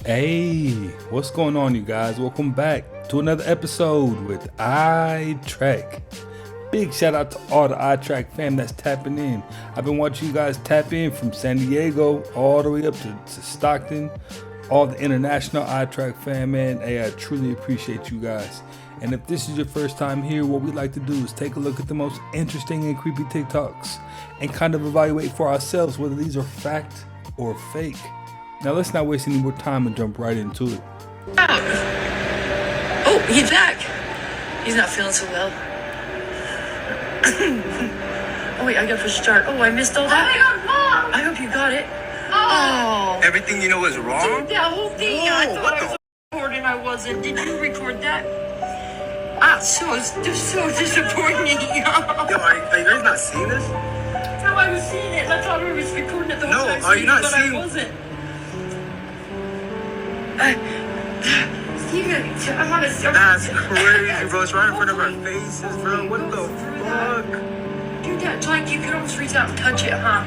Hey, what's going on, you guys? Welcome back to another episode with iTrack. Big shout out to all the iTrack fam that's tapping in. I've been watching you guys tap in from San Diego all the way up to Stockton. All the international iTrack fam, man. Hey, I truly appreciate you guys. And if this is your first time here, what we like to do is take a look at the most interesting and creepy TikToks and kind of evaluate for ourselves whether these are fact or fake. Now let's not waste any more time and jump right into it. Oh, he's back. He's not feeling so well. Oh wait, I gotta push start. Oh, I missed all that. Oh my God, Mom! I hope you got it. Oh. Everything you know is wrong? Dude, that whole thing. No, I thought I was recording. I wasn't. Did you record that? So disappointing. Yo, are you guys not seeing this? No, I was seeing it. I thought I was recording it the whole time. No, are you not but seeing? I wasn't. Steven, I'm on a circle. That's crazy, bro. It's right in front of our faces, bro. What the fuck? Dude, that like you could almost reach out and touch it, huh?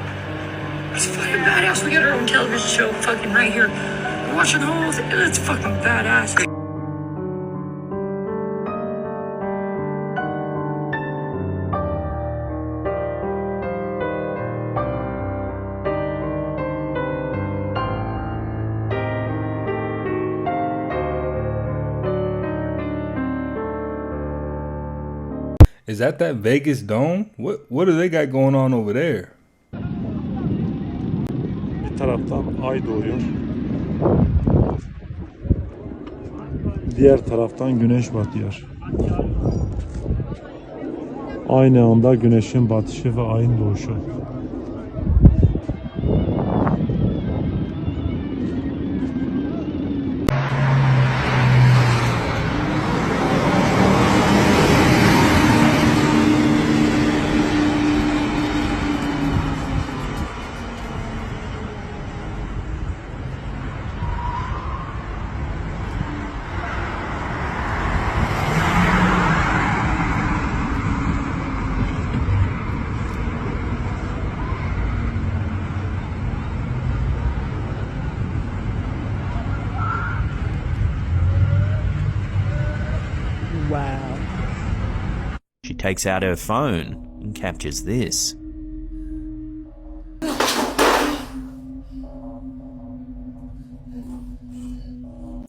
It's fucking badass. We got our own television show fucking right here. We're watching the whole thing. It's fucking badass. Is that Vegas Dome? What do they got going on over there? Bir taraftan ay doğuyor. Diğer taraftan güneş batıyor. Aynı anda güneşin batışı ve ayın doğuşu. Wow. She takes out her phone and captures this.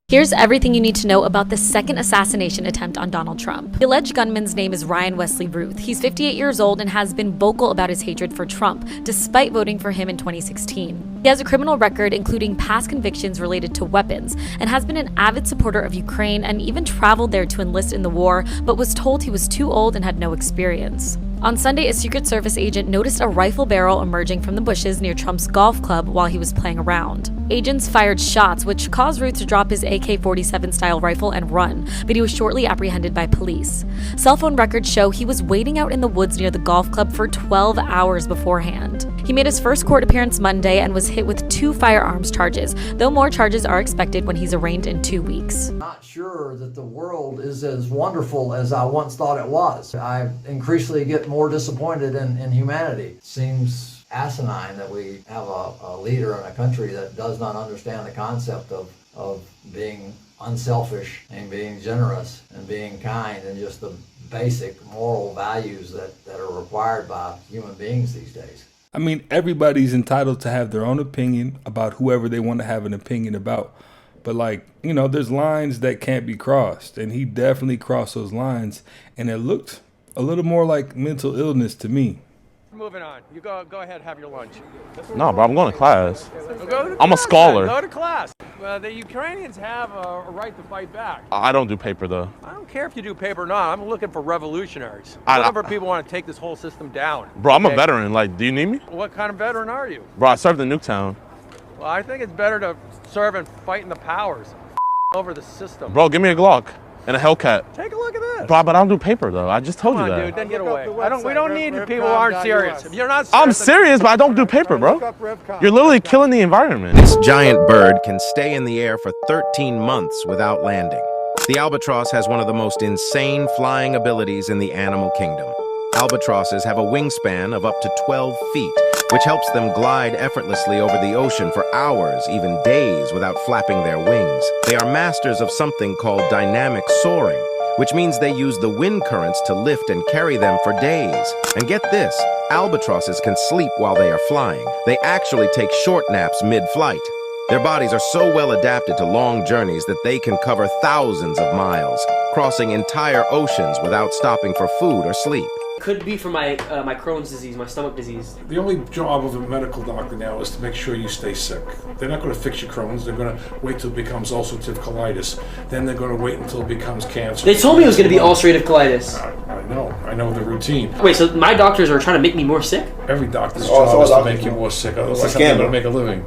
Here's everything you need to know about the second assassination attempt on Donald Trump. The alleged gunman's name is Ryan Wesley Ruth. He's 58 years old and has been vocal about his hatred for Trump, despite voting for him in 2016. He has a criminal record, including past convictions related to weapons, and has been an avid supporter of Ukraine and even traveled there to enlist in the war, but was told he was too old and had no experience. On Sunday, a Secret Service agent noticed a rifle barrel emerging from the bushes near Trump's golf club while he was playing around. Agents fired shots, which caused Ruth to drop his AK-47 style rifle and run, but he was shortly apprehended by police. Cell phone records show he was waiting out in the woods near the golf club for 12 hours beforehand. He made his first court appearance Monday and was hit with 2 firearms charges, though more charges are expected when he's arraigned in 2 weeks. Not sure that the world is as wonderful as I once thought it was. I increasingly get more disappointed in humanity. It seems asinine that we have a leader in a country that does not understand the concept of being unselfish and being generous and being kind and just the basic moral values that are required by human beings these days. I mean, everybody's entitled to have their own opinion about whoever they want to have an opinion about. But there's lines that can't be crossed. And he definitely crossed those lines. And it looked a little more like mental illness to me. Moving on. You go ahead, have your lunch. No, bro, I'm going to class. Go to I'm a class, scholar. then. Go to class. Well, the Ukrainians have a right to fight back. I don't do paper, though. I don't care if you do paper or not. I'm looking for revolutionaries. I- Whatever people want to take this whole system down. Bro, I'm a Okay? veteran. Like, do you need me? What kind of veteran are you? Bro, I served in Nuketown. Well, I think it's better to serve and fight in the powers over the system. Bro, give me a Glock and a Hellcat. Take a look at this. Bro, but I don't do paper, though. I just told Come you on, that. dude, then get away. Website, We don't need Revcom.us. people who aren't serious. If you're not serious, I'm then- serious, but I don't do paper, bro. Look up Revcom. You're literally killing the environment. This giant bird can stay in the air for 13 months without landing. The albatross has one of the most insane flying abilities in the animal kingdom. Albatrosses have a wingspan of up to 12 feet, which helps them glide effortlessly over the ocean for hours, even days, without flapping their wings. They are masters of something called dynamic soaring, which means they use the wind currents to lift and carry them for days. And get this, albatrosses can sleep while they are flying. They actually take short naps mid-flight. Their bodies are so well adapted to long journeys that they can cover thousands of miles, crossing entire oceans without stopping for food or sleep. Could be for my Crohn's disease, my stomach disease. The only job of a medical doctor now is to make sure you stay sick. They're not going to fix your Crohn's. They're going to wait till it becomes ulcerative colitis. Then they're going to wait until it becomes cancer. They told me it was going to be ulcerative colitis. I know the routine. Wait, so my doctors are trying to make me more sick? Every doctor's job is to make you more sick. Otherwise, they're going to make a living.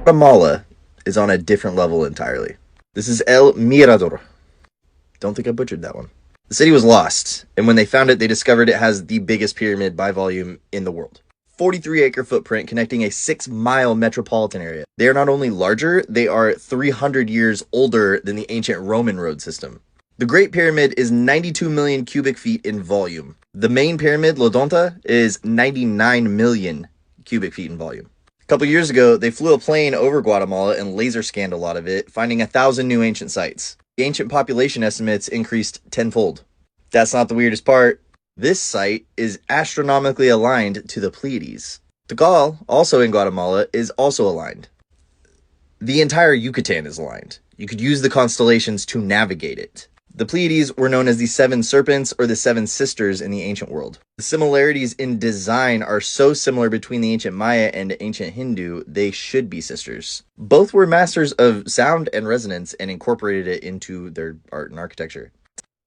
Guatemala is on a different level entirely. This is El Mirador. Don't think I butchered that one. The city was lost, and when they found it, they discovered it has the biggest pyramid by volume in the world. 43-acre footprint connecting a 6-mile metropolitan area. They are not only larger, they are 300 years older than the ancient Roman road system. The Great Pyramid is 92 million cubic feet in volume. The main pyramid, Lodonta, is 99 million cubic feet in volume. A couple years ago, they flew a plane over Guatemala and laser scanned a lot of it, finding 1,000 new ancient sites. The ancient population estimates increased tenfold. That's not the weirdest part. This site is astronomically aligned to the Pleiades. Tikal, also in Guatemala, is also aligned. The entire Yucatan is aligned. You could use the constellations to navigate it. The Pleiades were known as the Seven Serpents or the Seven Sisters in the ancient world. The similarities in design are so similar between the ancient Maya and ancient Hindu, they should be sisters. Both were masters of sound and resonance and incorporated it into their art and architecture.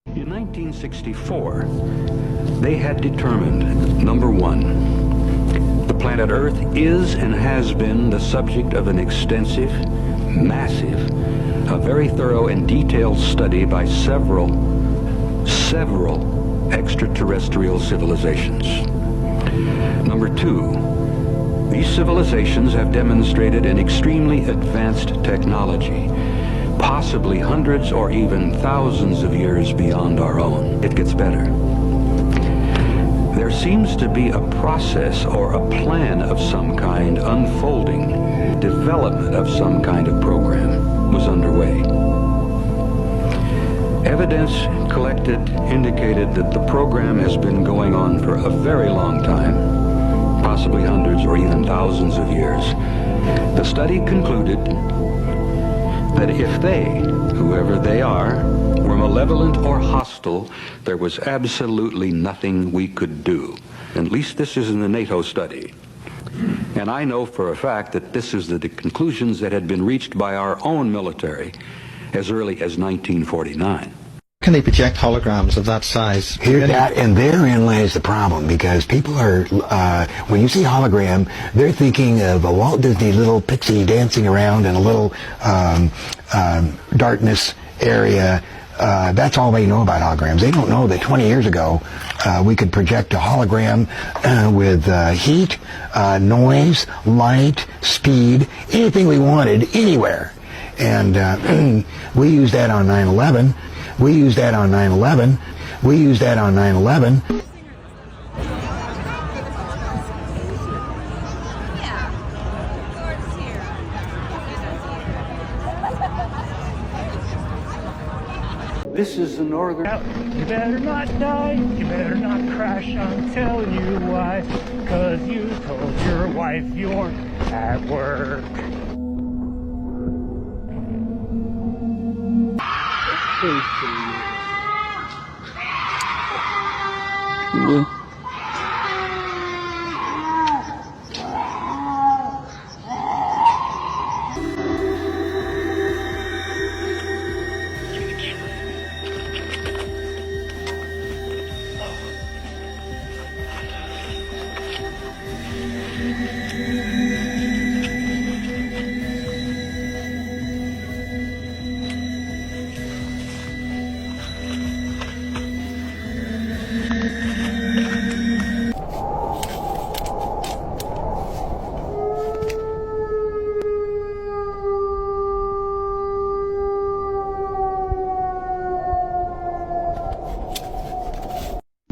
In 1964, they had determined, number one, the planet Earth is and has been the subject of an extensive, massive, a very thorough and detailed study by several extraterrestrial civilizations. Number two, these civilizations have demonstrated an extremely advanced technology, possibly hundreds or even thousands of years beyond our own. It gets better. There seems to be a process or a plan of some kind unfolding. Development of some kind of program was underway. Evidence collected indicated that the program has been going on for a very long time, possibly hundreds or even thousands of years. The study concluded that if they, whoever they are, were malevolent or hostile, there was absolutely nothing we could do. At least this is in the NATO study. And I know for a fact that this is the conclusions that had been reached by our own military as early as 1949. Can they project holograms of that size? And therein lies the problem, because people are, when you see hologram, they're thinking of a Walt Disney little pixie dancing around in a little darkness area. That's all they know about holograms. They don't know that 20 years ago we could project a hologram with heat, noise, light, speed, anything we wanted, anywhere. And we used that on 9/11. We used that on 9/11. We used that on 9/11. This is the northern... You better not die, you better not crash, I'm telling you why. 'Cause you told your wife you weren't at work.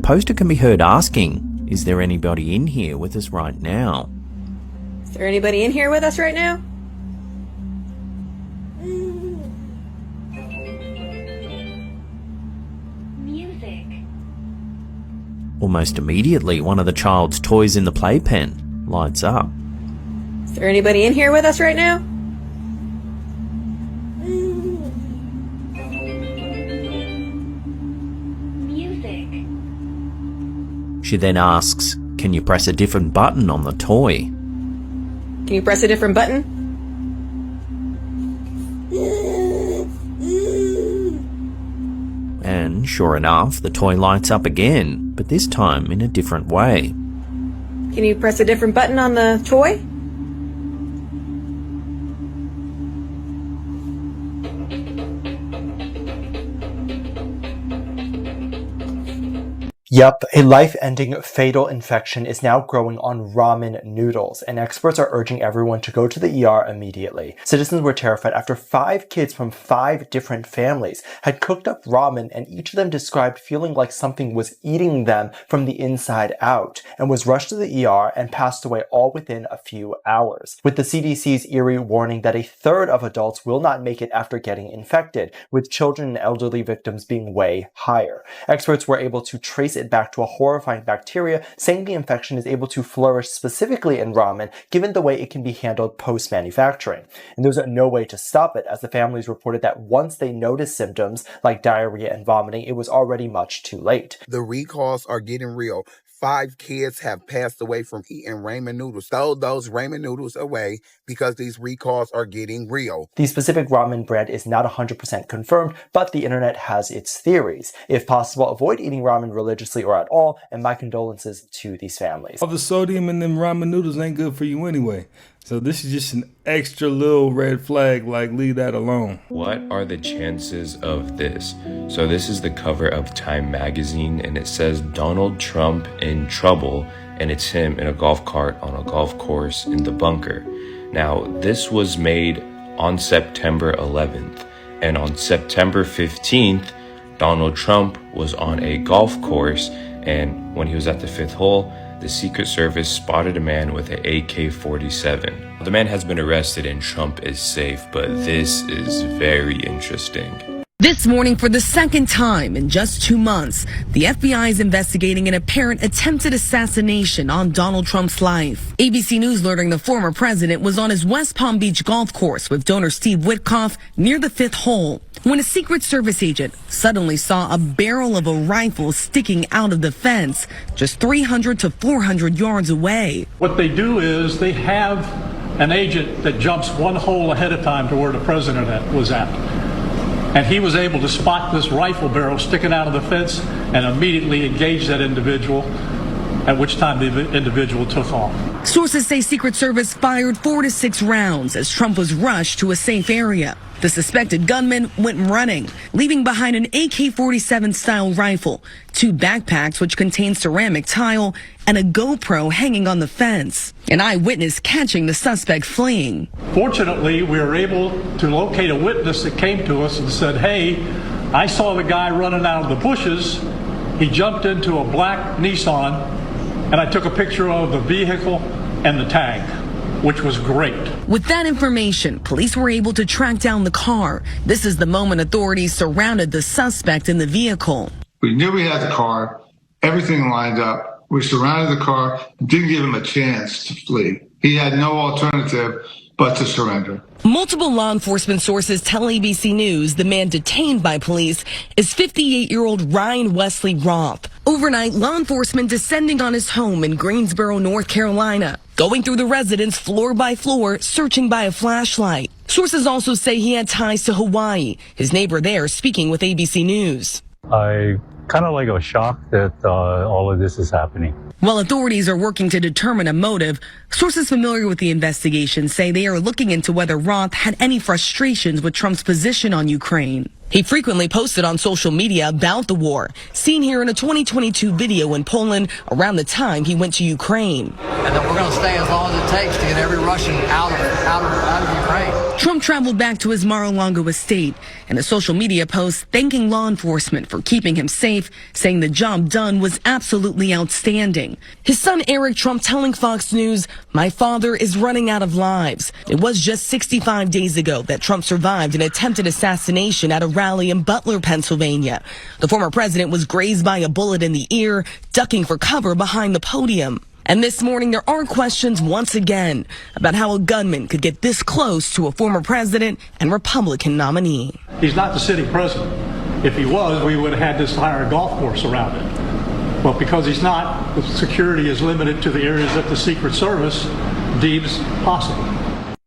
poster can be heard asking, "Is there anybody in here with us right now?" Is there anybody in here with us right now? Almost immediately, one of the child's toys in the playpen lights up. Is there anybody in here with us right now? She then asks, "Can you press a different button on the toy?" Can you press a different button? And sure enough, the toy lights up again, but this time in a different way. Can you press a different button on the toy? Yep, a life-ending fatal infection is now growing on ramen noodles, and experts are urging everyone to go to the ER immediately. Citizens were terrified after 5 kids from 5 different families had cooked up ramen, and each of them described feeling like something was eating them from the inside out, and was rushed to the ER and passed away all within a few hours. With the CDC's eerie warning that a third of adults will not make it after getting infected, with children and elderly victims being way higher. Experts were able to trace it back to a horrifying bacteria, saying the infection is able to flourish specifically in ramen given the way it can be handled post-manufacturing. And there's no way to stop it, as the families reported that once they noticed symptoms like diarrhea and vomiting, it was already much too late. The recalls are getting real. 5 kids have passed away from eating ramen noodles. Throw those ramen noodles away because these recalls are getting real. The specific ramen brand is not 100% confirmed, but the internet has its theories. If possible, avoid eating ramen religiously or at all, and my condolences to these families. All the sodium in them ramen noodles ain't good for you anyway. So this is just an extra little red flag, like leave that alone. What are the chances of this? So this is the cover of Time magazine, and it says Donald Trump in trouble, and it's him in a golf cart on a golf course in the bunker. Now, this was made on September 11th, and on September 15th, Donald Trump was on a golf course, and when he was at the 5th hole, the Secret Service spotted a man with an AK-47. The man has been arrested and Trump is safe, but this is very interesting. This morning, for the second time in just 2 months, the FBI is investigating an apparent attempted assassination on Donald Trump's life. ABC News learning the former president was on his West Palm Beach golf course with donor Steve Witkoff near the 5th hole when a Secret Service agent suddenly saw a barrel of a rifle sticking out of the fence just 300 to 400 yards away. What they do is they have an agent that jumps one hole ahead of time to where the president was at. And he was able to spot this rifle barrel sticking out of the fence and immediately engage that individual, at which time the individual took off. Sources say Secret Service fired 4 to 6 rounds as Trump was rushed to a safe area. The suspected gunman went running, leaving behind an AK-47 style rifle, 2 backpacks which contained ceramic tile, and a GoPro hanging on the fence. An eyewitness catching the suspect fleeing. Fortunately, we were able to locate a witness that came to us and said, "Hey, I saw the guy running out of the bushes. He jumped into a black Nissan, and I took a picture of the vehicle and the tag," which was great. With that information, police were able to track down the car. This is the moment authorities surrounded the suspect in the vehicle. We knew we had the car, everything lined up. We surrounded the car, didn't give him a chance to flee. He had no alternative but to surrender. Multiple law enforcement sources tell ABC News the man detained by police is 58-year-old Ryan Wesley Roth. Overnight, law enforcement descending on his home in Greensboro, North Carolina, going through the residence floor by floor, searching by a flashlight. Sources also say he had ties to Hawaii. His neighbor there speaking with ABC News. I kind of like a shock that all of this is happening. While authorities are working to determine a motive, sources familiar with the investigation say they are looking into whether Roth had any frustrations with Trump's position on Ukraine. He frequently posted on social media about the war, seen here in a 2022 video in Poland around the time he went to Ukraine. And that we're going to stay as long as it takes to get every Russian out of Ukraine. Trump traveled back to his Mar-a-Lago estate in a social media post thanking law enforcement for keeping him safe, saying the job done was absolutely outstanding. His son Eric Trump telling Fox News, "My father is running out of lives." It was just 65 days ago that Trump survived an attempted assassination at a rally in Butler, Pennsylvania. The former president was grazed by a bullet in the ear, ducking for cover behind the podium. And this morning, there are questions once again about how a gunman could get this close to a former president and Republican nominee. He's not the sitting president. If he was, we would have had this entire golf course around it. But because he's not, the security is limited to the areas that the Secret Service deems possible.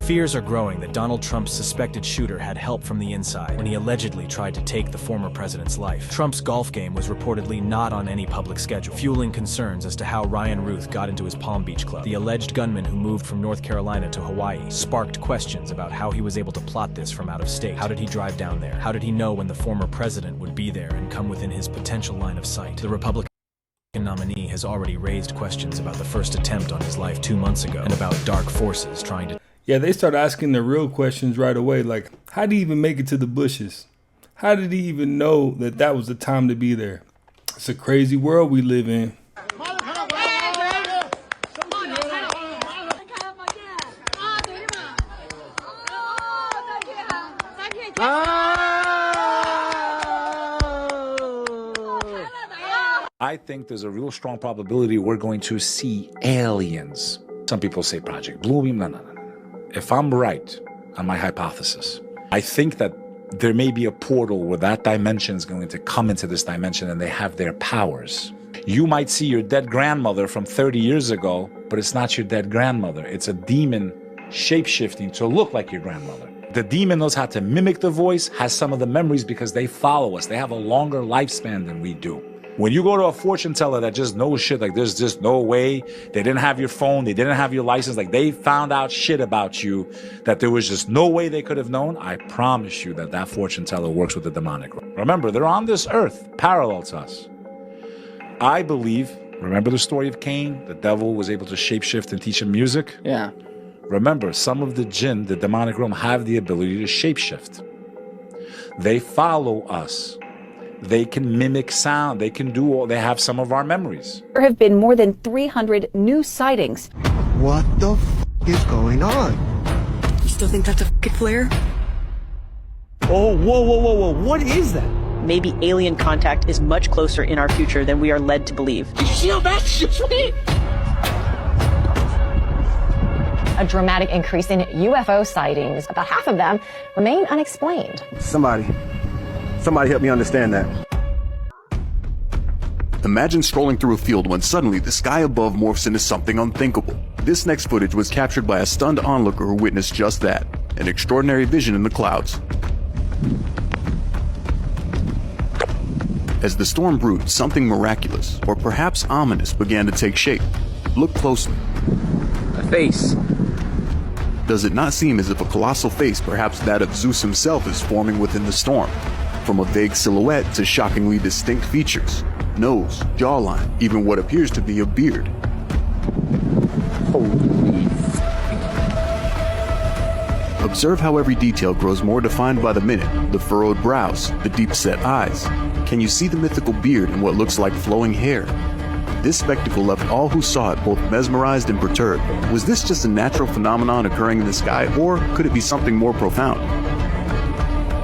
Fears are growing that Donald Trump's suspected shooter had help from the inside when he allegedly tried to take the former president's life. Trump's golf game was reportedly not on any public schedule, fueling concerns as to how Ryan Ruth got into his Palm Beach club. The alleged gunman who moved from North Carolina to Hawaii sparked questions about how he was able to plot this from out of state. How did he drive down there? How did he know when the former president would be there and come within his potential line of sight? The Republican nominee has already raised questions about the first attempt on his life 2 months ago and about dark forces trying to... Yeah, they start asking the real questions right away, like, how did he even make it to the bushes? How did he even know that that was the time to be there? It's a crazy world we live in. I think there's a real strong probability we're going to see aliens. Some people say Project Blue Beam. No. If I'm right on my hypothesis, I think that there may be a portal where that dimension is going to come into this dimension and they have their powers. You might see your dead grandmother from 30 years ago, but it's not your dead grandmother. It's a demon shape-shifting to look like your grandmother. The demon knows how to mimic the voice, has some of the memories because they follow us. They have a longer lifespan than we do. When you go to a fortune teller that just knows shit, like there's just no way, they didn't have your phone, they didn't have your license, like they found out shit about you that there was just no way they could have known, I promise you that that fortune teller works with the demonic. Remember, they're on this earth, parallel to us. I believe, remember the story of Cain? The devil was able to shapeshift and teach him music? Yeah. Remember, some of the jinn, the demonic realm, have the ability to shapeshift. They follow us. They can mimic sound. They can do all, they have some of our memories. There have been more than 300 new sightings. What the is going on? You still think that's a flare? Oh, whoa. What is that? Maybe alien contact is much closer in our future than we are led to believe. Did you see how fast shit went? A dramatic increase in UFO sightings. About half of them remain unexplained. Somebody help me understand that. Imagine strolling through a field when suddenly the sky above morphs into something unthinkable. This next footage was captured by a stunned onlooker who witnessed just that, an extraordinary vision in the clouds. As the storm brewed, something miraculous, or perhaps ominous, began to take shape. Look closely. A face. Does it not seem as if a colossal face, perhaps that of Zeus himself, is forming within the storm? From a vague silhouette to shockingly distinct features. Nose, jawline, even what appears to be a beard. Holy Observe how every detail grows more defined by the minute. The furrowed brows, the deep-set eyes. Can you see the mythical beard and what looks like flowing hair? This spectacle left all who saw it both mesmerized and perturbed. Was this just a natural phenomenon occurring in the sky, or could it be something more profound?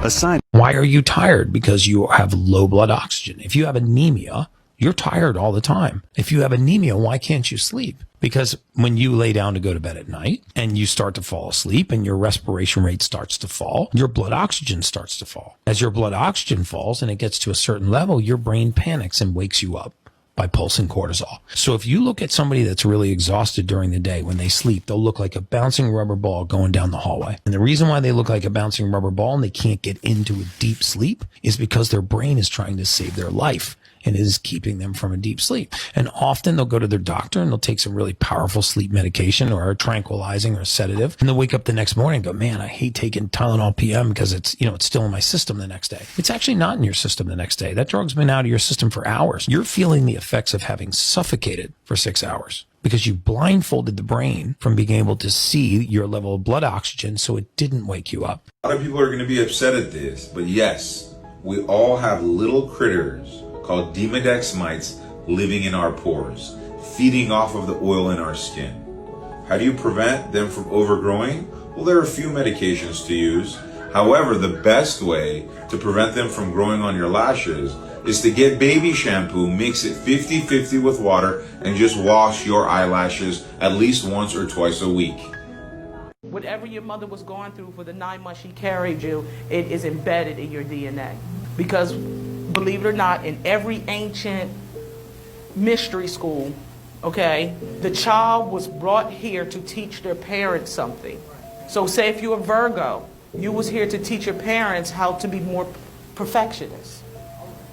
A sign. Why are you tired? Because you have low blood oxygen. If you have anemia, you're tired all the time. If you have anemia, why can't you sleep? Because when you lay down to go to bed at night and you start to fall asleep and your respiration rate starts to fall, your blood oxygen starts to fall. As your blood oxygen falls and it gets to a certain level, your brain panics and wakes you up by pulsing cortisol. So if you look at somebody that's really exhausted during the day, when they sleep, they'll look like a bouncing rubber ball going down the hallway. And the reason why they look like a bouncing rubber ball and they can't get into a deep sleep is because their brain is trying to save their life and is keeping them from a deep sleep. And often they'll go to their doctor and they'll take some really powerful sleep medication or a tranquilizing or a sedative. And they'll wake up the next morning and go, man, I hate taking Tylenol PM because it's still in my system the next day. It's actually not in your system the next day. That drug's been out of your system for hours. You're feeling the effects of having suffocated for 6 hours because you blindfolded the brain from being able to see your level of blood oxygen, so it didn't wake you up. A lot of people are going to be upset at this, but yes, we all have little critters called Demodex mites living in our pores, feeding off of the oil in our skin. How do you prevent them from overgrowing? Well, there are a few medications to use. However, the best way to prevent them from growing on your lashes is to get baby shampoo, mix it 50-50 with water, and just wash your eyelashes at least once or twice a week. Whatever your mother was going through for the 9 months she carried you, it is embedded in your DNA. Because, believe it or not, in every ancient mystery school, okay, the child was brought here to teach their parents something. So say if you're a Virgo, you was here to teach your parents how to be more perfectionists,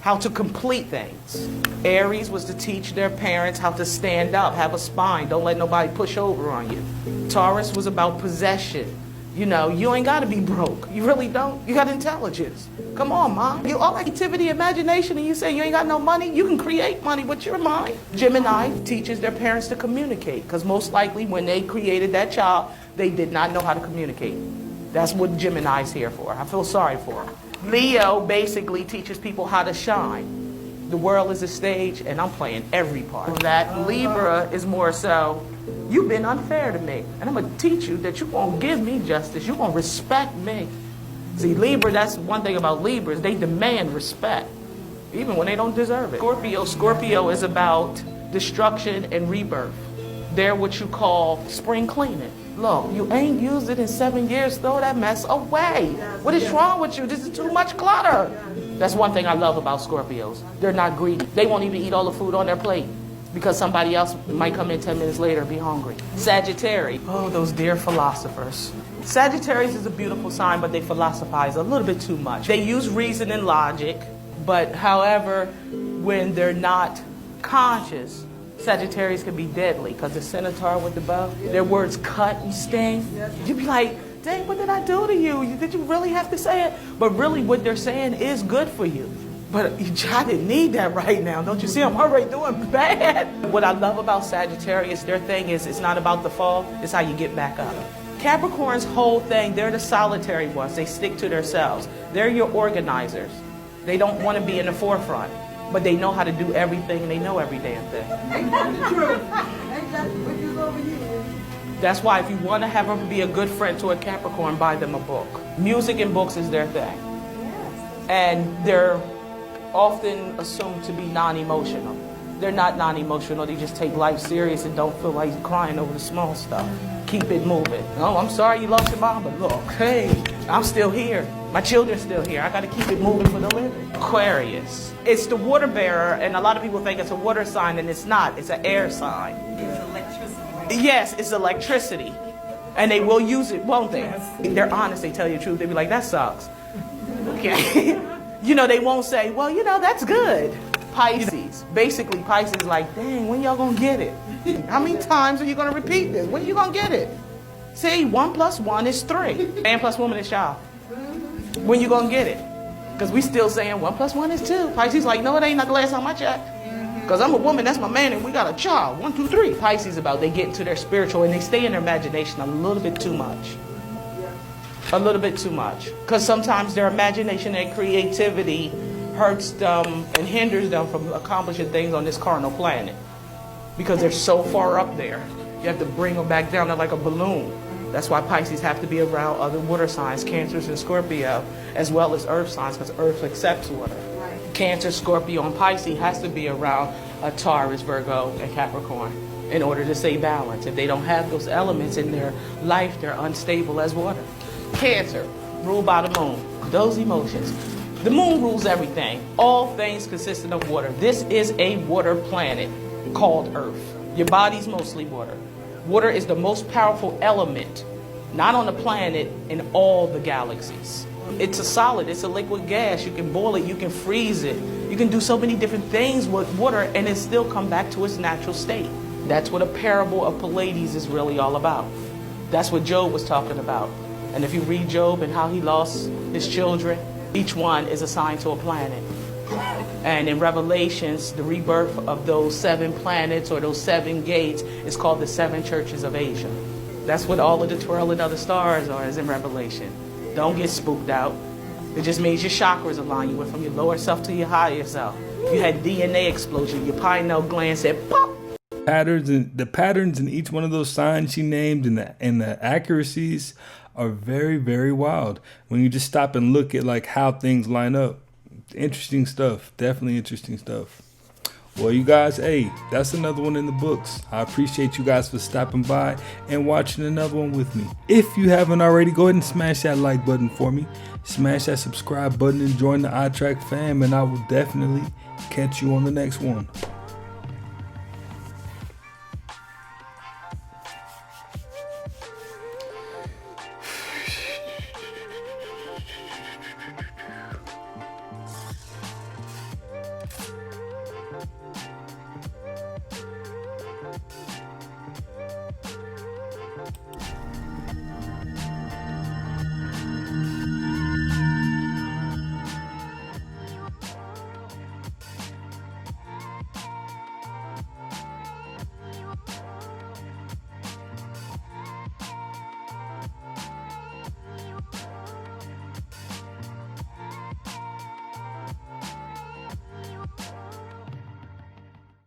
how to complete things. Aries was to teach their parents how to stand up, have a spine, don't let nobody push over on you. Taurus was about possession. You know, you ain't got to be broke. You really don't. You got intelligence. Come on, Mom. You all activity, imagination, and you say you ain't got no money. You can create money with your mind. Gemini teaches their parents to communicate, because most likely when they created that child, they did not know how to communicate. That's what Gemini's here for. I feel sorry for them. Leo basically teaches people how to shine. The world is a stage, and I'm playing every part. That Libra is more so, you've been unfair to me, and I'm going to teach you that you won't give me justice. You're going to respect me. See, Libra, that's one thing about Libras. They demand respect, even when they don't deserve it. Scorpio is about destruction and rebirth. They're what you call spring cleaning. Look, you ain't used it in 7 years, throw that mess away. What is wrong with you? This is too much clutter. That's one thing I love about Scorpios. They're not greedy. They won't even eat all the food on their plate, because somebody else might come in 10 minutes later and be hungry. Sagittarius, oh, those dear philosophers. Sagittarius is a beautiful sign, but they philosophize a little bit too much. They use reason and logic, but however, when they're not conscious, Sagittarius can be deadly, because the centaur with the bow, their words cut and sting. You'd be like, dang, what did I do to you? Did you really have to say it? But really what they're saying is good for you. But I didn't need that right now. Don't you see I'm already doing bad? What I love about Sagittarius, their thing is it's not about the fall, it's how you get back up. Capricorn's whole thing, they're the solitary ones. They stick to themselves. They're your organizers. They don't want to be in the forefront, but they know how to do everything, and they know every damn thing. Ain't that the truth? Ain't that what you over here? That's why if you want to have them be a good friend to a Capricorn, buy them a book. Music and books is their thing. Yes. And they're often assumed to be non-emotional. They're not non-emotional, they just take life serious and don't feel like crying over the small stuff. Keep it moving. Oh, I'm sorry you lost your mom, but look, hey, I'm still here. My children's still here. I got to keep it moving for the living. Aquarius. It's the water bearer, and a lot of people think it's a water sign, and it's not. It's an air sign. It's electricity. Yes, it's electricity. And they will use it, won't they? They're honest, they tell you the truth. They be like, that sucks. Okay. You know, they won't say, well, you know, that's good. Pisces. Basically, Pisces is like, dang, when y'all gonna get it? How many times are you gonna repeat this? When are you gonna get it? See, 1 + 1 is 3. Man plus woman is child. When you gonna get it? Because we still saying 1 + 1 is 2. Pisces like, no, it ain't not the last time I checked. Because I'm a woman, that's my man, and we got a child. 1, 2, 3. Pisces about they get into their spiritual and they stay in their imagination a little bit too much. A little bit too much. Because sometimes their imagination and creativity hurts them and hinders them from accomplishing things on this carnal planet. Because they're so far up there. You have to bring them back down. They're like a balloon. That's why Pisces have to be around other water signs, Cancers and Scorpio, as well as earth signs, because earth accepts water. Right. Cancer, Scorpio, and Pisces has to be around a Taurus, Virgo, and Capricorn in order to stay balanced. If they don't have those elements in their life, they're unstable as water. Cancer, ruled by the moon. Those emotions. The moon rules everything. All things consistent of water. This is a water planet called Earth. Your body's mostly water. Water is the most powerful element, not on the planet, in all the galaxies. It's a solid, it's a liquid gas. You can boil it, you can freeze it. You can do so many different things with water and it still come back to its natural state. That's what a parable of Pallades is really all about. That's what Job was talking about. And if you read Job and how he lost his children, each one is assigned to a planet. And in Revelations, the rebirth of those 7 planets or those 7 gates is called the 7 churches of Asia. That's what all of the twirling of the stars are, is in Revelation. Don't get spooked out. It just means your chakras align. You went from your lower self to your higher self. You had DNA explosion. Your pineal gland said pop. The patterns in each one of those signs she named and the accuracies are very, very wild when you just stop and look at like how things line up. Interesting stuff. Definitely interesting stuff. Well, you guys, hey, that's another one in the books. I appreciate you guys for stopping by and watching another one with me. If you haven't already, go ahead and smash that like button for me. Smash that subscribe button and join the iTrack fam, and I will definitely catch you on the next one.